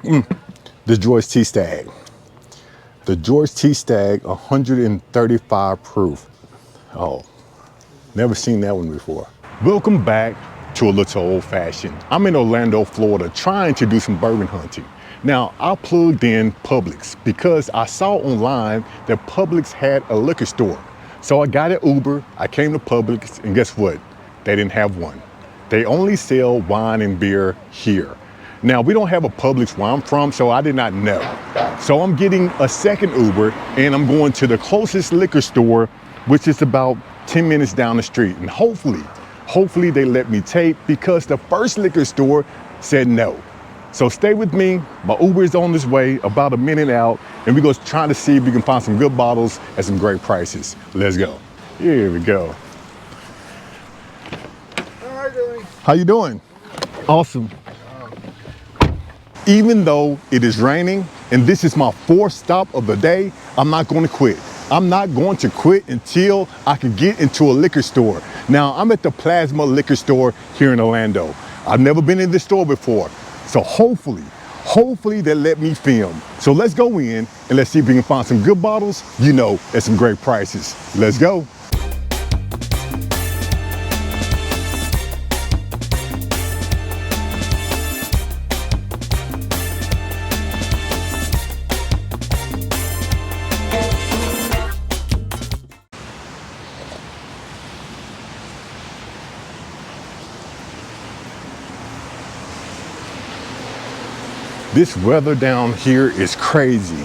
The George T. Stag. The George T. Stag 135 proof. Oh, never seen that one before. Welcome back to a little old fashioned. I'm in Orlando, Florida, trying to do some bourbon hunting. Now, I plugged in Publix because I saw online that Publix had a liquor store. So I got an Uber, I came to Publix, and guess what? They didn't have one. They only sell wine and beer here. Now, we don't have a Publix where I'm from, so I did not know. So I'm getting a second Uber and I'm going to the closest liquor store, which is about 10 minutes down the street. And hopefully they let me tape because the first liquor store said no. So stay with me. My Uber is on this way, about a minute out, and we're going to try to see if we can find some good bottles at some great prices. Let's go. Here we go. How are you doing? How you doing? Awesome. Even though it is raining and this is my fourth stop of the day, I'm not going to quit. I'm not going to quit until I can get into a liquor store. Now, I'm at the Plasma Liquor Store here in Orlando. I've never been in this store before. So hopefully they let me film. So let's go in and let's see if we can find some good bottles, at some great prices. Let's go. This weather down here is crazy.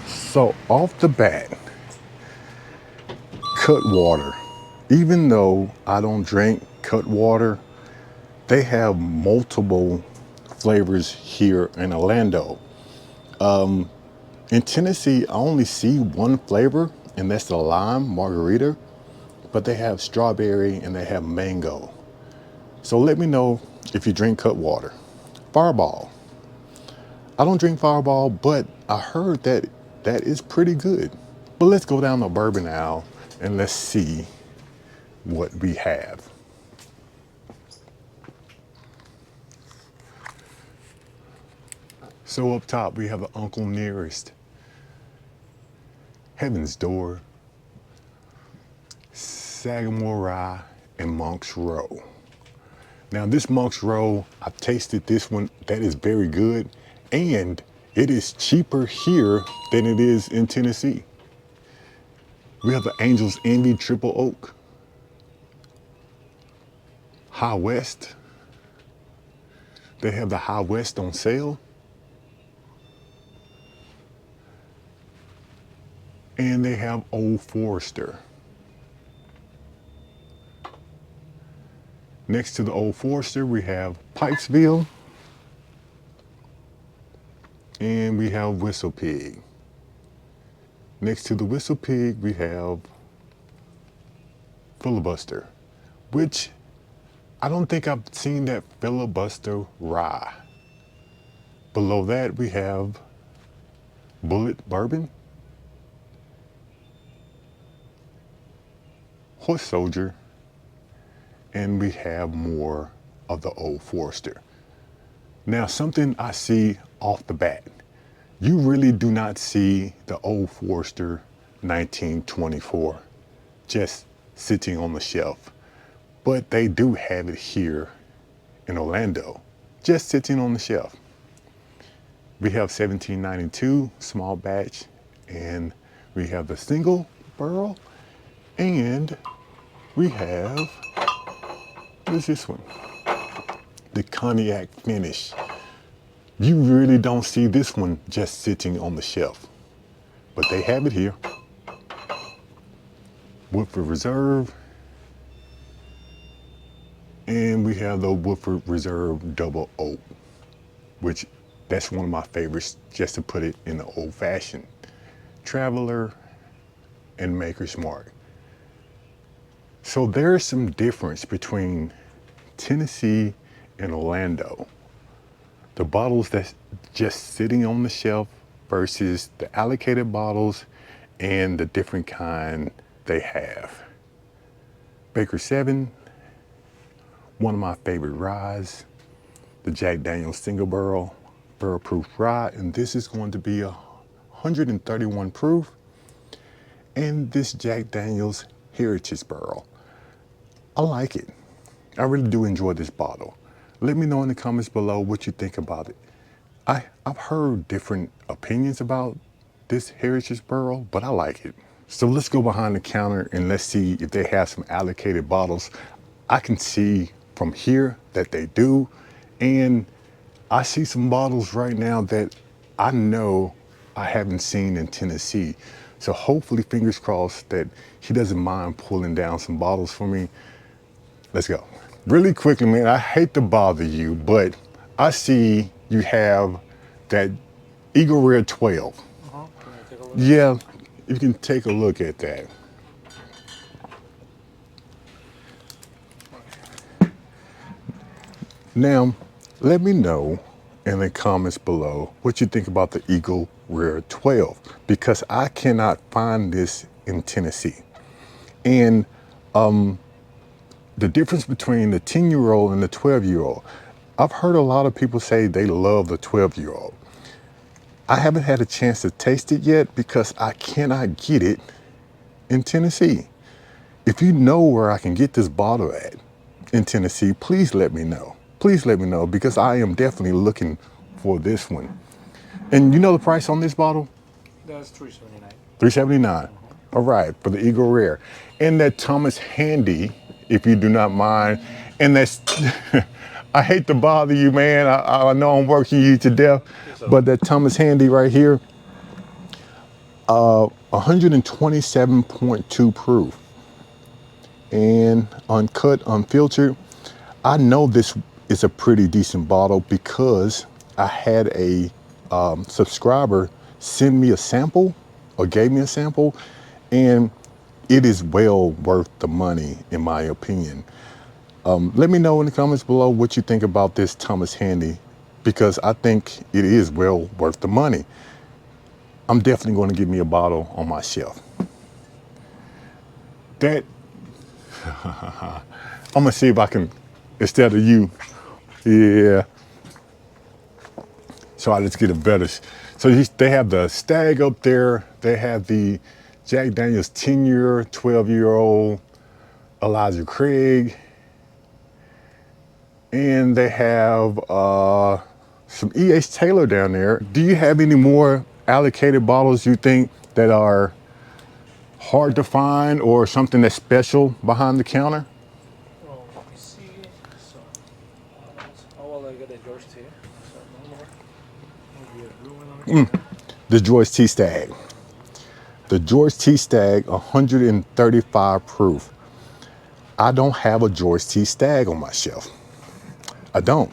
So off the bat, Cutwater. Even though I don't drink Cutwater, they have multiple flavors here in Orlando. In Tennessee, I only see one flavor, and that's the lime margarita, but they have strawberry and they have mango. So let me know if you drink Cutwater. Fireball. I don't drink Fireball, but I heard that is pretty good. But let's go down the bourbon aisle and let's see what we have. So up top, we have the Uncle Nearest, Heaven's Door, Sagamore Rye, and Monk's Row. Now this Monk's Row, I've tasted this one, that is very good, and it is cheaper here than it is in Tennessee. We have the Angel's Envy Triple Oak, High West. They have the High West on sale. And they have Old Forester. Next to the Old Forester, we have Pikesville. And we have Whistle Pig. Next to the Whistle Pig, we have Filibuster, which I don't think I've seen that Filibuster Rye. Below that, we have Bullet Bourbon, Horse Soldier, and we have more of the Old Forester. Now, something I see off the bat, you really do not see the Old Forester 1924 just sitting on the shelf, but they do have it here in Orlando, just sitting on the shelf. We have 1792 small batch, and we have the single barrel, and we have, what is this one? The cognac finish. You really don't see this one just sitting on the shelf, but they have it here. Woodford Reserve, and we have the Woodford Reserve Double Oak, which that's one of my favorites, just to put it in the old fashioned. Traveler and Maker's Mark. So there's some difference between Tennessee and Orlando. The bottles that's just sitting on the shelf versus the allocated bottles and the different kind they have. Baker 7, one of my favorite ryes. the Jack Daniel's single barrel proof rye, and this is going to be 131 proof. And this Jack Daniel's Heritage Barrel. I like it. I really do enjoy this bottle. Let me know in the comments below what you think about it. I've heard different opinions about this Heritage Barrel, but I like it. So let's go behind the counter and let's see if they have some allocated bottles. I can see from here that they do, and I see some bottles right now that I know I haven't seen in Tennessee. So hopefully, fingers crossed, that he doesn't mind pulling down some bottles for me. Let's go. Really quickly, man, I hate to bother you, but I see you have that Eagle Rare 12. Yeah, you can take a look at that. Now, let me know in the comments below what you think about the Eagle Rare 12, because I cannot find this in Tennessee. And the difference between the 10-year-old and the 12-year-old, I've heard a lot of people say they love the 12-year-old. I haven't had a chance to taste it yet because I cannot get it in Tennessee. If you know where I can get this bottle at in Tennessee, please let me know. Please let me know, because I am definitely looking for this one. And you know the price on this bottle? That's $3.79. $3.79. All right, for the Eagle Rare. And that Thomas Handy, if you do not mind. And that's, I hate to bother you, man. I know I'm working you to death, but that Thomas Handy right here, 127.2 proof. And uncut, unfiltered. I know this is a pretty decent bottle because I had a subscriber send me a sample, or gave me a sample, and it is well worth the money, in my opinion. Let me know in the comments below what you think about this Thomas Handy, because I think it is well worth the money. I'm definitely going to get me a bottle on my shelf. That, I'm going to see if I can, instead of you, yeah. So I just get a better. So they have the Stag up there. They have the Jack Daniel's 10-year, 12-year-old Elijah Craig. And they have some E.H. Taylor down there. Do you have any more allocated bottles you think that are hard to find, or something that's special behind the counter? Well, let me see. So, well, I got a George T. So, no more. Maybe a blue one on the The George T. Stag. The George T. Stag, 135 proof. I don't have a George T. Stag on my shelf. I don't.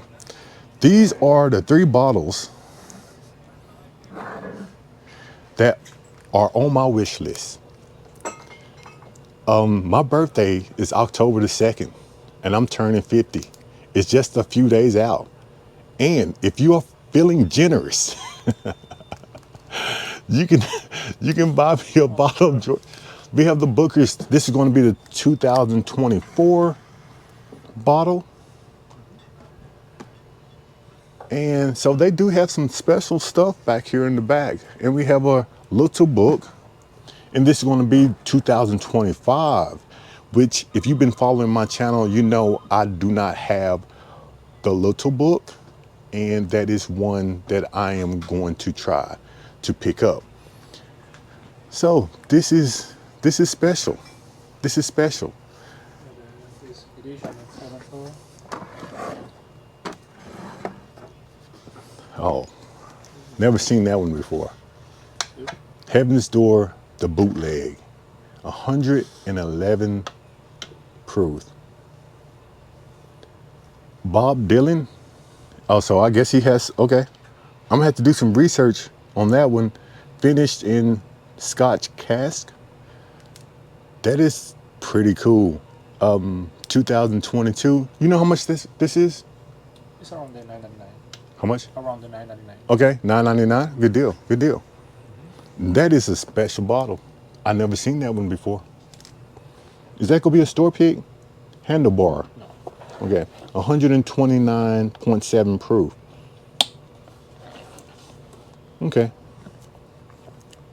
These are the 3 bottles that are on my wish list. My birthday is October the 2nd, and I'm turning 50. It's just a few days out. And if you are feeling generous, you can buy me a bottle of George. We have the Booker's. This is going to be the 2024 bottle. And so they do have some special stuff back here in the back. And we have a little book. And this is going to be 2025, which, if you've been following my channel, you know I do not have the little book. And that is one that I am going to try to pick up. So this is special. This is special. this edition of 7-4. Oh, never seen that one before. Heaven's Door, the bootleg, 111 proof. Bob Dylan. Oh, so I guess he has, okay. I'm gonna have to do some research on that one. Finished in Scotch cask. That is pretty cool. 2022. You know how much this is? It's around the $9.99. How much? Around the $9.99. Okay, $9.99. Good deal. Good deal. That is a special bottle. I never seen that one before. Is that gonna be a store pick? Handlebar. No. Okay, 129.7 proof. Okay,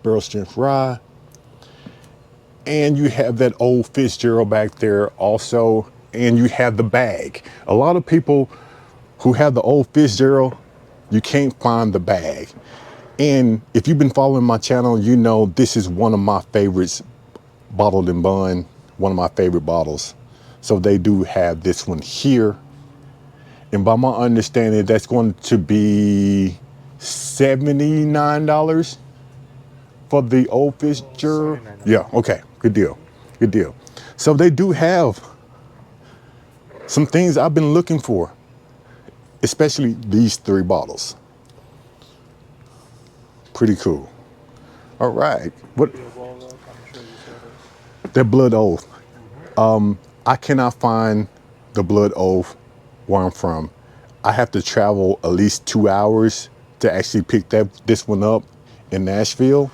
barrel strength rye. And you have that old Fitzgerald back there also, and you have the bag. A lot of people who have the old Fitzgerald, you can't find the bag. And if you've been following my channel, you know this is one of my favorites, bottled in bond, one of my favorite bottles. So they do have this one here. And by my understanding, that's going to be $79 for the old Fitzgerald. Yeah, okay, good deal, good deal. So they do have some things I've been looking for, especially these 3 bottles. Pretty cool. All right, what? They're Blood Oath. I cannot find the Blood Oath where I'm from. I have to travel at least 2 hours to actually pick this one up in Nashville.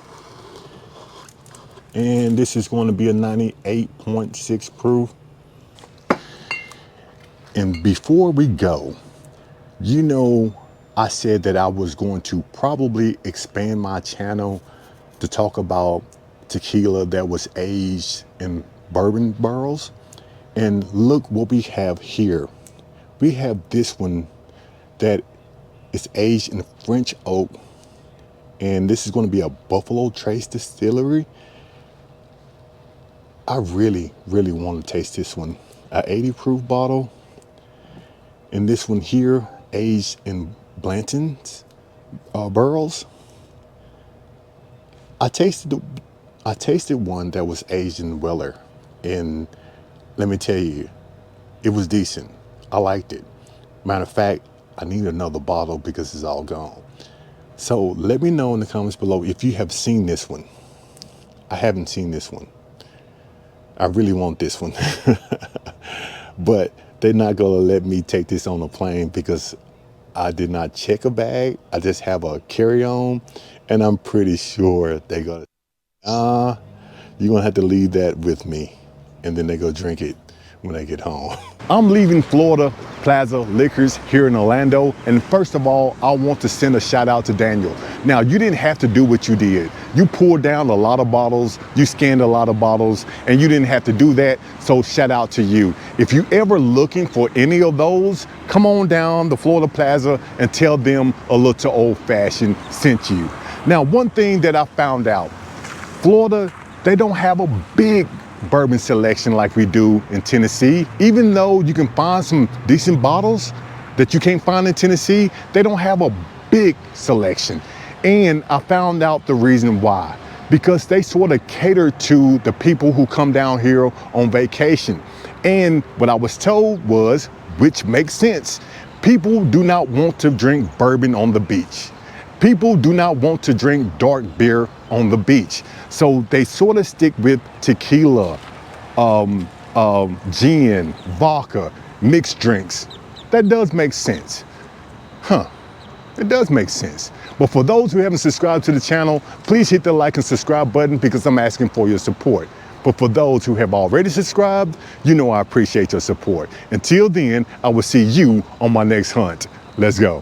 And this is going to be a 98.6 proof. And before we go, you know, I said that I was going to probably expand my channel to talk about tequila that was aged in bourbon barrels. And look what we have here. We have this one that is aged in French oak. And this is going to be a Buffalo Trace distillery. I really, really want to taste this one. A 80 proof bottle. And this one here, aged in Blanton's barrels. I tasted one that was aged in Weller. And let me tell you, it was decent. I liked it. Matter of fact, I need another bottle because it's all gone. So let me know in the comments below if you have seen this one. I haven't seen this one. I really want this one. But they're not gonna let me take this on a plane because I did not check a bag. I just have a carry-on, and I'm pretty sure they're gonna, you're gonna have to leave that with me, and then they go drink it when they get home. I'm leaving Florida Plaza Liquors here in Orlando, and first of all, I want to send a shout out to Daniel. Now, you didn't have to do what you did. You poured down a lot of bottles, you scanned a lot of bottles, and you didn't have to do that, so shout out to you. If you ever looking for any of those, come on down to Florida Plaza and tell them A Little Old Fashioned sent you. Now, one thing that I found out, Florida, they don't have a big bourbon selection like we do in Tennessee. Even though you can find some decent bottles that you can't find in Tennessee, they don't have a big selection. And I found out the reason why. Because they sort of cater to the people who come down here on vacation. And what I was told was, which makes sense, people do not want to drink bourbon on the beach. People do not want to drink dark beer on the beach. So they sort of stick with tequila, gin, vodka, mixed drinks. That does make sense. It does make sense. But for those who haven't subscribed to the channel, please hit the like and subscribe button because I'm asking for your support. But for those who have already subscribed, you know I appreciate your support. Until then, I will see you on my next hunt. Let's go.